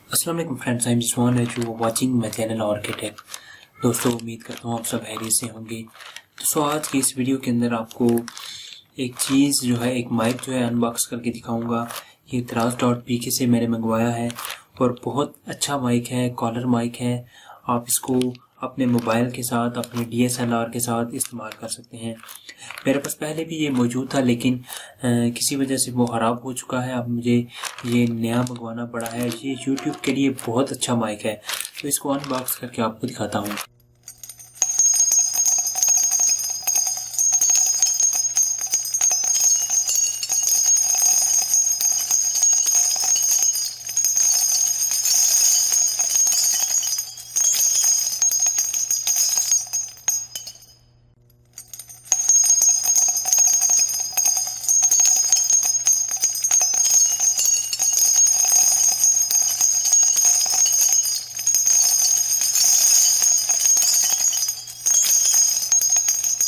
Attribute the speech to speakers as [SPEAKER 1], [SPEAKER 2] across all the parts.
[SPEAKER 1] अस्सलाम वालेकुम friends, I am Jiswan you watching my channel architect. दोस्तों, उम्मीद करता हूँ आप सब खैरियत से होंगे। दोस्तों, आज की इस वीडियो के अंदर आपको एक चीज़ जो है, एक माइक जो है अनबॉक्स करके दिखाऊंगा। ये Draz.pk से मैंने मंगवाया है और बहुत अच्छा माइक है, कॉलर माइक है। आप इसको अपने मोबाइल के साथ, अपने DSLR के साथ इस्तेमाल कर सकते हैं। मेरे पास पहले भी ये मौजूद था, लेकिन किसी वजह से वो ख़राब हो चुका है। अब मुझे ये नया मंगवाना पड़ा है। ये YouTube के लिए बहुत अच्छा माइक है, तो इसको अनबॉक्स करके आपको दिखाता हूँ।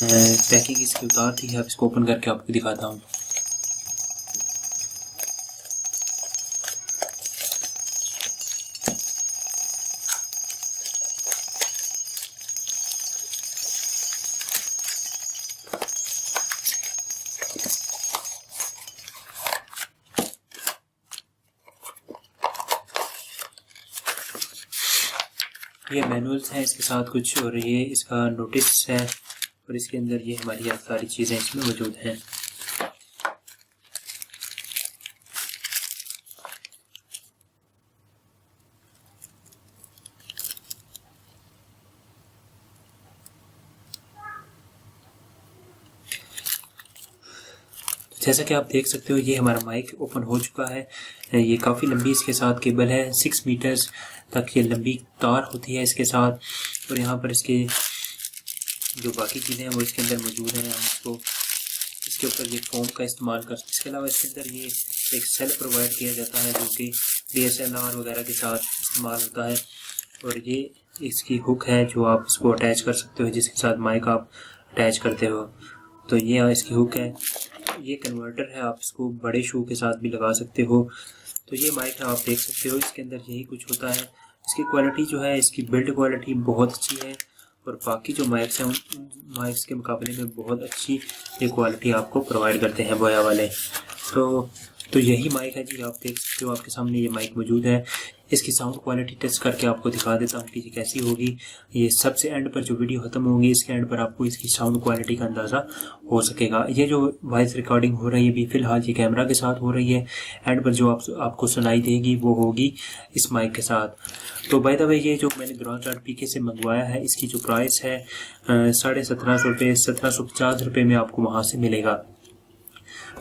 [SPEAKER 1] पैकिंग इसकी उतार दी है, अब इसको ओपन करके आपको दिखाता हूँ। ये मैनुअल्स हैं इसके साथ कुछ, और ये इसका नोटिस है, और इसके अंदर ये हमारी सारी चीज़ें इसमें मौजूद हैं। जैसा कि आप देख सकते हो, ये हमारा माइक ओपन हो चुका है। ये काफ़ी लंबी इसके साथ केबल है, 6 मीटर्स तक ये लंबी तार होती है इसके साथ। और यहाँ पर इसके जो बाकी चीज़ें हैं वो इसके अंदर मौजूद हैं। हम इसको इसके ऊपर ये फोम का इस्तेमाल कर सकते हैं। इसके अलावा इसके अंदर ये एक सेल प्रोवाइड किया जाता है, जो कि DSLR वगैरह के साथ इस्तेमाल होता है। और ये इसकी हुक है जो आप इसको अटैच कर सकते हो, जिसके साथ माइक आप अटैच करते हो। तो ये इसकी हुक है। ये कन्वर्टर है, आप इसको बड़े शू के साथ भी लगा सकते हो। तो ये माइक है, आप देख सकते हो इसके अंदर यही कुछ होता है। इसकी क्वालिटी जो है, इसकी बिल्ड क्वालिटी बहुत अच्छी है, और बाकी जो माइक्स हैं उन माइक्स के मुकाबले में बहुत अच्छी ये क्वालिटी आपको प्रोवाइड करते हैं बोया वाले। तो यही माइक है जी, आप देख सकते हो आपके सामने ये माइक मौजूद है। इसकी साउंड क्वालिटी टेस्ट करके आपको दिखा देता हूँ कि ये कैसी होगी। ये सबसे एंड पर जो वीडियो खत्म होगी, इसके एंड पर आपको इसकी साउंड क्वालिटी का अंदाज़ा हो सकेगा। ये जो वॉइस रिकॉर्डिंग हो रही है अभी फ़िलहाल ये कैमरा के साथ हो रही है। एंड पर जो आपको सुनाई देगी वो होगी इस माइक के साथ। तो बाय द वे, ये जो मैंने Draz.pk से मंगवाया है, इसकी जो प्राइस है 1750 रुपये, 1750 रुपये में आपको वहाँ से मिलेगा।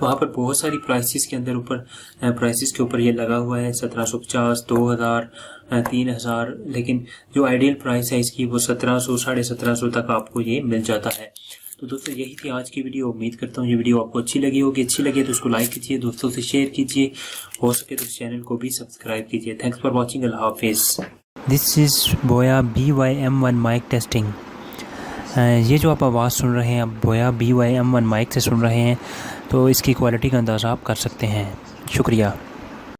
[SPEAKER 1] वहाँ पर बहुत सारी प्राइसेस के अंदर प्राइसेस के ऊपर ये लगा हुआ है 1750, 2000, 3000, लेकिन जो आइडियल प्राइस है इसकी वो 1700, 1750 तक आपको ये मिल जाता है। तो दोस्तों, यही थी आज की वीडियो। उम्मीद करता हूँ ये वीडियो आपको अच्छी लगी होगी। अच्छी लगे तो उसको लाइक कीजिए, दोस्तों से शेयर कीजिए, हो सके तो इस चैनल को भी सब्सक्राइब कीजिए। Thanks for watching. अल्लाह हाफिज़। दिस इज़ बोया BY-M1 माइक टेस्टिंग। ये जो आप आवाज़ सुन रहे हैं, आप बोया BY-M1 माइक से सुन रहे हैं, तो इसकी क्वालिटी का अंदाज़ा आप कर सकते हैं। शुक्रिया।